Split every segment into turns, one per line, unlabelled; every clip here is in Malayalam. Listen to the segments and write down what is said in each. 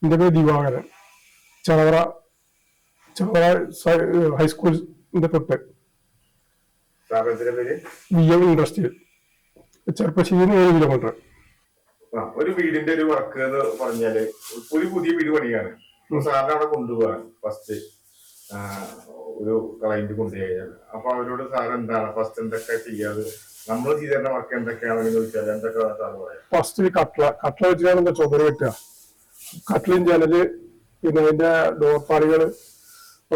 എന്റെ പേര് ദിവാകരൻ. ചവറ ചവറ ഹൈസ്കൂളിന്റെ തൊട്ട് V M industrial Cheruppasseri 7 kilometre.
ഒരു വീടിന്റെ ഒരു വർക്ക് എന്ന് പറഞ്ഞാല് ഒരു പുതിയ വീട് പണിയാണ്. സാറിന് അവിടെ കൊണ്ടുപോകാൻ ഫസ്റ്റ് ഒരു ക്ലയന്റ് കൊണ്ടുകഴിഞ്ഞാൽ അപ്പൊ അവരോട് സാർ എന്താണ് ഫസ്റ്റ് എന്തൊക്കെ ചെയ്യാതെ നമ്മൾ ചെയ്തേണ്ട വർക്ക് എന്തൊക്കെയാണെന്ന് ചോദിച്ചാൽ എന്തൊക്കെ സാറ് പറയാം?
ഫസ്റ്റ് കട്ട്ല വെച്ചിട്ടാണ് എന്താ ചുമര് വെട്ടുക. കട്ട്ലും ജനല് പിന്നെ അതിന്റെ ഡോർപ്പാളികള്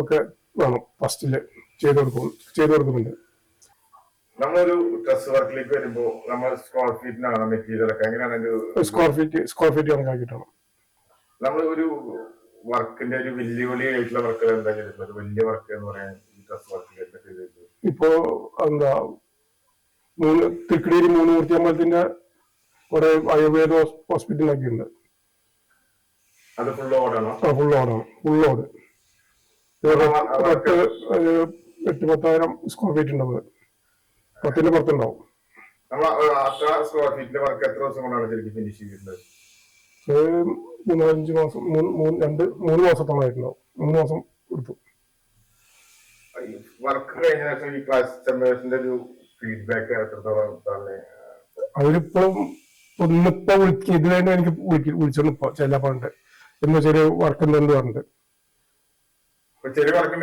ഒക്കെ വേണം ഫസ്റ്റില് ചെയ്തു കൊടുക്കുന്നുണ്ട്.
നമ്മളൊരു ഡ്രസ് വർക്കിലേക്ക് വരുമ്പോ നമ്മൾ സ്ക്വയർ ഫീറ്റിനാണ് മെറ്റീരിയൽ ഒക്കെ എങ്ങനെയാണ്?
സ്ക്വയർ ഫീറ്റ് കണക്കാക്കിയിട്ടാണ്.
നമ്മൾ ഒരു വർക്കിന്റെ ഒരു വെല്ലുവിളിയായിട്ടുള്ള വർക്കുകൾ എന്താ ചെയ്തിട്ടുള്ളത്? വലിയ വർക്ക് എന്ന് പറയാൻ ഈ ഡ്രസ് വർക്കിൽ എന്തൊക്കെ ചെയ്തിട്ടുള്ളത്?
ഇപ്പോ എന്താ തൃക്കടിയിൽ 3 മൂർത്തിയമ്പലത്തിന്റെ കുറെ ആയുർവേദ ഹോസ്പിറ്റലൊക്കെയുണ്ട്.
അത് ഫുൾ ഓടാണോ?
ഫുൾ ഓടാണ്. ഫുൾ ഓട് 8,000-10,000 സ്ക്വയർ ഫീറ്റ് ഉണ്ടാവും. 10ന്റെ പുറത്തുണ്ടാവും.
സ്ക്വയർ ഫീറ്റിന്റെ വർക്ക് എത്ര ദിവസം കൊണ്ടാണ് ശരിക്കും ഫിനിഷ് ചെയ്തിട്ടുള്ളത്?
3-5 മാസം 3 മാസത്തോളമായിട്ടുണ്ടാവും. 3 മാസം എടുത്തു.
വർക്ക് കഴിഞ്ഞ ശേഷം ഈ കസ്റ്റമേഴ്സിന്റെ ഒരു ഫീഡ്ബാക്ക് എത്രത്തോളം?
അവരിപ്പോഴും ഒന്നിപ്പോ ഇത് വേണ്ടി എനിക്ക് വിളിച്ചോണ്ട് ഇപ്പൊ ചെല്ലപ്പോണ്ട് എന്ന് ചെറിയ വർക്ക് എന്തുകൊണ്ട് പറഞ്ഞിട്ട്.
ചെറിയ വർക്ക്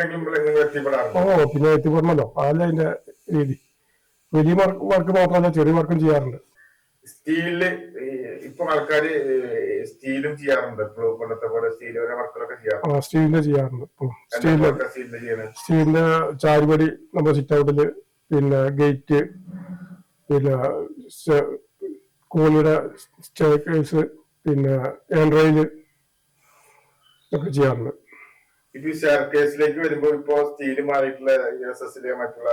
പിന്നെ എത്തിപ്പെടണല്ലോ. അതല്ല അതിന്റെ രീതി. വലിയ വർക്ക് മാത്രമല്ല ചെറിയ വർക്കും ചെയ്യാറുണ്ട്.
സ്റ്റീലില് ഇപ്പൊ ആൾക്കാര് സ്റ്റീലും ചെയ്യാറുണ്ട്. പണ്ടത്തെ പോലെ സ്റ്റീലിന്റെ വർക്കുകളൊക്കെ ചെയ്യാറുണ്ട്.
സ്റ്റീലിന്റെ ചെയ്യാറുണ്ട്. സ്റ്റീലിന്റെ ചാരുപടി നമ്മുടെ സിറ്റ് ഔട്ടില്, പിന്നെ ഗേറ്റ്, പിന്നെ കോണിയുടെ സ്റ്റെയർകേസ്, പിന്നെ ആൻഡ്രോയില് ഒക്കെ ചെയ്യാറുണ്ട്.
ഇപ്പൊ ഈ സ്റ്റെയർകേസിലേക്ക് വരുമ്പോ ഇപ്പൊ സ്റ്റീല് മാറിയിട്ടുള്ള മറ്റുള്ള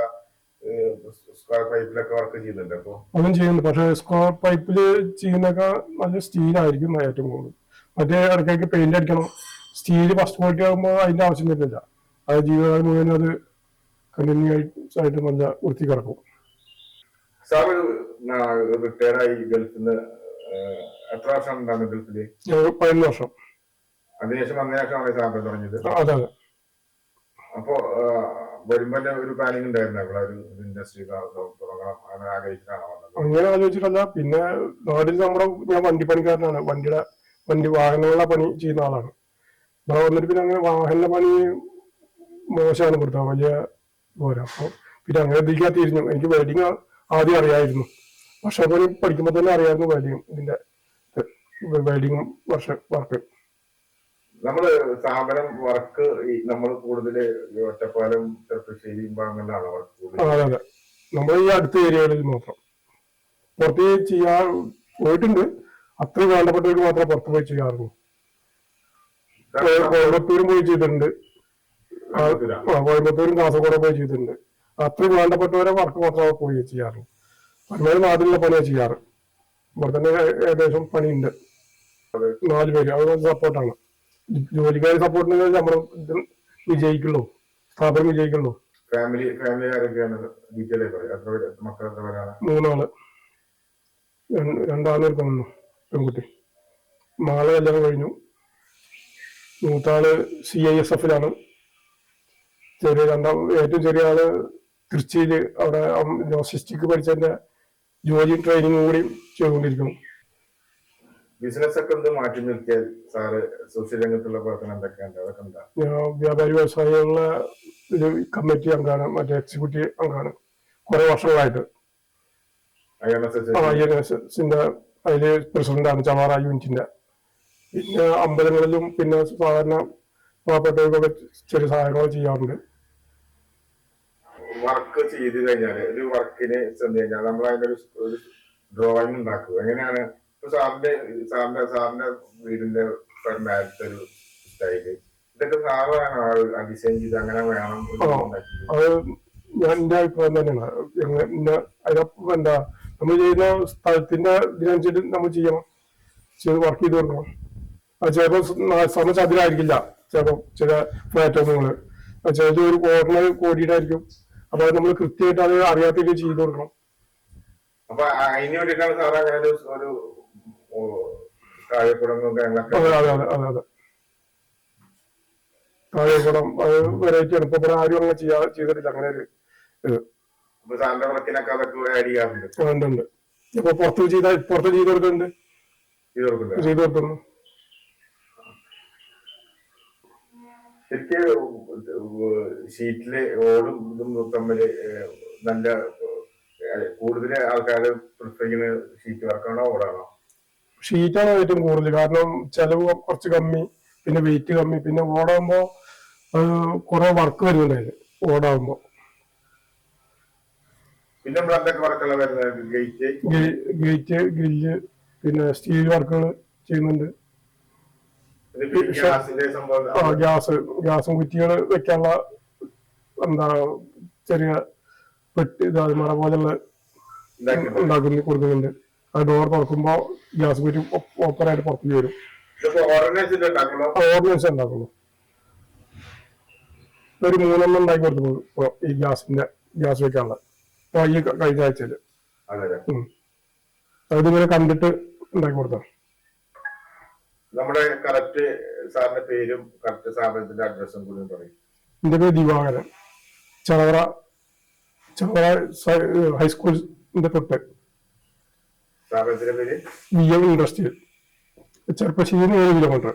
സ്ക്വയർ പൈപ്പിലൊക്കെ വർക്ക് ചെയ്യുന്നുണ്ട്. അപ്പൊ
അതും ചെയ്യുന്നുണ്ട്. പക്ഷെ സ്ക്വയർ പൈപ്പില് ചെയ്യുന്നൊക്കെ നല്ല സ്റ്റീലായിരിക്കും ഏറ്റവും കൂടുതൽ. മറ്റേ ഇടയ്ക്ക് പെയിന്റ് അടിക്കണം. സ്റ്റീല് ഫസ്റ്റ് ക്വാളിറ്റി ആകുമ്പോൾ അതിന്റെ ആവശ്യം വരുന്നില്ല. അത് ജീവിതകാലം മുഴുവൻ അത് കണ്ടിന്യൂ ആയിട്ട് നല്ല വൃത്തി കിടക്കും.
സാർ റിട്ടയർഡായി ഗൾഫിൽ നിന്ന് എത്ര വർഷം ഉണ്ടായിരുന്നു ഗൾഫില്?
11 വർഷം.
അതിനുശേഷം വന്നശേഷമാണ് സ്ഥാപനം തുടങ്ങിയത്.
അതെ അതെ.
അപ്പോ വരുമ്പോ ഒരു പ്ലാനിങ് ഉണ്ടായിരുന്നു ഒരു ഇൻഡസ്ട്രി തുടങ്ങണം അങ്ങനെ ആഗ്രഹിച്ചിട്ടാണ് വന്നത്?
അങ്ങനെ ആലോചിച്ചിട്ടല്ല. പിന്നെ നാട്ടിൽ ഞാൻ വണ്ടി പണിക്കാരനാണ്. വാഹനങ്ങളുടെ പണി ചെയ്യുന്ന ആളാണ്. ഇവിടെ വന്നിട്ട് പിന്നെ അങ്ങനെ വാഹന പണി മോശമാണ് ഇവിടുത്തെ വലിയ പോരാ. അപ്പൊ പിന്നെ അങ്ങനെ ഇതിലേക്ക് തിരിഞ്ഞു. എനിക്ക് വെൽഡിങ് ആദ്യം അറിയായിരുന്നു. വർഷപ്പണി പഠിക്കുമ്പോൾ തന്നെ അറിയായിരുന്നു ഇതിന്റെ വെൽഡിങ് വർക്ക്.
നമ്മള് സ്ഥാപനം വർക്ക് നമ്മൾ കൂടുതൽ ഒറ്റപ്പാലം, ചെറുപ്പശ്ശേരി ഭാഗങ്ങളിലാണ് വർക്ക്.
അതെ അതെ. നമ്മൾ ഈ അടുത്ത ഏരിയകളിൽ മാത്രം. പുറത്ത് ചെയ്യാൻ പോയിട്ടുണ്ട്. അത്ര വേണ്ടപ്പെട്ടവർക്ക് മാത്രമേ പുറത്ത് പോയി ചെയ്യാറുള്ളൂ. കോയമ്പത്തൂരും പോയി ചെയ്തിട്ടുണ്ട്. കോയമ്പത്തൂരും കാസർഗോഡും പോയി ചെയ്തിട്ടുണ്ട്. അത്ര വേണ്ടപ്പെട്ടവരെ വർക്ക് മാത്രമേ പോയി ചെയ്യാറുള്ളൂ. പരമാവധി നാട്ടിലുള്ള പണിയാണ് ചെയ്യാറ്. ഇവിടെ തന്നെ ഏകദേശം പണിയുണ്ട്. 4 പേര്. അത് സപ്പോർട്ടാണ്. ജോലിക്കാർ സപ്പോർട്ടിന് നമ്മൾ വിജയിക്കുള്ളൂ. സ്ഥാപനം വിജയിക്കുള്ളൂ. 3 2 പെണ്ണു പെൺകുട്ടി. മകളെ കല്യാണം കഴിഞ്ഞു. മൂത്താള് CISF-ലാണ്. ഏറ്റവും ചെറിയ ആള് തൃശ്ശിയില് അവിടെ ലോജിസ്റ്റിക് പഠിച്ചതിന്റെ ജോലി ട്രെയിനിങ് കൂടി ചെയ്തുകൊണ്ടിരിക്കുന്നു.
ബിസിനസ് ഒക്കെ മാറ്റി നിർത്തിയാൽ സാറ് സോഷ്യൽ രംഗത്തുള്ള പ്രവർത്തനം എന്തൊക്കെയുണ്ട്? അതൊക്കെ എന്താ?
വ്യാപാരി വ്യവസായികളുടെ ഒരു കമ്മിറ്റി അംഗമാണ്. മറ്റേ എക്സിക്യൂട്ടീവ് അംഗമാണ് കുറെ വർഷങ്ങളായിട്ട്. INSSന്റെ അതില് പ്രസിഡന്റാണ് ചവാറ യൂണിറ്റിന്റെ. പിന്നെ അമ്പലങ്ങളിലും പിന്നെ സാധാരണ പാവപ്പെട്ടവർക്കൊക്കെ ചെറിയ സഹായങ്ങൾ ചെയ്യാറുണ്ട്.
വർക്ക് ചെയ്ത് കഴിഞ്ഞാല് ഒരു വർക്കിനെ ചെന്ന് കഴിഞ്ഞാൽ നമ്മൾ അതിന്റെ ഒരു ഡ്രോയിങ് ഉണ്ടാക്കുക എങ്ങനെയാണ്? സാറിന്റെ വീടിന്റെ മേലത്തെ ഒരു സ്റ്റൈല് ഇതൊക്കെ സാറാണ് ഡിസൈൻ ചെയ്ത് അങ്ങനെ വേണം?
അത് ഞാൻ എന്റെ അഭിപ്രായം തന്നെയാണ്. എന്താ നമ്മൾ ചെയ്യുന്ന സ്ഥലത്തിന്റെ ഇതിനനുസരിച്ച് നമ്മൾ ചെയ്യണം. വർക്ക് ചെയ്ത് കൊടുക്കണം. അത് ചിലപ്പോൾ സമചതിരായിരിക്കില്ല. ചിലപ്പോൾ ചില പ്ലാറ്റ്ഫോമുകള് ചിലത് ഒരു കോർണർ കോടിയിട്ടായിരിക്കും. അപ്പൊ അത് നമ്മൾ കൃത്യമായിട്ട് അത് അറിയാത്ത രീതി ചെയ്ത് കൊടുക്കണം.
അപ്പൊ അതിന് വേണ്ടിയിട്ടാണ് സാർ അങ്ങനെ ഒരു
അതെ അതെ അതെ അതെ. താഴെക്കുളം അത് വെറൈറ്റി ആണ്. ഇപ്പൊ ഇവിടെ ആരും അങ്ങനെ ചെയ്തിട്ടില്ല അങ്ങനെ ഒരു ഇത്.
അപ്പൊ സാറിന്റെ വർക്കിനൊക്കെ അതൊക്കെ ആഡ് ചെയ്യാറുണ്ട്.
ഉണ്ട്. ഇപ്പൊ പുറത്ത് ചെയ്ത് കൊടുക്കുന്നുണ്ട്. ചെയ്ത് കൊടുക്കുന്നു.
ശരിക്ക് ഷീറ്റില് ഓടും ഇതും തമ്മില് നല്ല കൂടുതൽ ആൾക്കാർ പ്രിഫർ ചെയ്യുന്ന ഷീറ്റ് വർക്കാണോ ഓടാണോ?
ഷീറ്റാണ് ഏറ്റവും കൂടുതൽ. കാരണം ചെലവ് കുറച്ച് കമ്മി, പിന്നെ വെയിറ്റ് കമ്മി, പിന്നെ ഓടാകുമ്പോ കുറെ വർക്ക് വരുന്നുണ്ടായിരുന്നു ഓടാകുമ്പോ.
പിന്നെ നമ്മൾ എന്തൊക്കെ വർക്കുകൾ വരുന്നത്?
ഗേറ്റ്, ഗ്രില്ല്, പിന്നെ സ്റ്റീൽ വർക്കുകൾ ചെയ്യുന്നുണ്ട്. ഗ്യാസും കുറ്റികൾ വെക്കാനുള്ള എന്താ ചെറിയ പെട്ടി മറ പോലുള്ള കൊടുക്കുന്നുണ്ട്. അത് ഡോർ തുറക്കുമ്പോ ഗ്യാസ് കുറ്റി ഓപ്പണായിട്ട് പുറത്തേക്ക് വരും. ഓർഡിനൻസ് ഉണ്ടാക്കുന്നു. ഒരു 3 ഉണ്ടാക്കി കൊടുത്തു ഇപ്പൊ ഈ ഗ്യാസ് വെക്കാനുള്ള ഈ കഴിഞ്ഞ ആഴ്ചയില്. അതിങ്ങനെ കണ്ടിട്ട് ഉണ്ടാക്കി കൊടുത്ത.
നമ്മുടെ കറക്റ്റ് സാറിന്റെ പേരും കറക്റ്റ് സ്ഥാപനത്തിന്റെ അഡ്രസ്സും കൂടി പറയും.
എന്റെ പേര് ദിവാകരൻ, ചവറ ഹൈസ്കൂളിന്റെ തൊട്ട്.
സ്ഥാപനത്തിന്റെ പേര്
VM ഇൻഡസ്ട്രിയൽ, ചെറുപ്പശ്ശേരി 7 കിലോമീറ്റർ.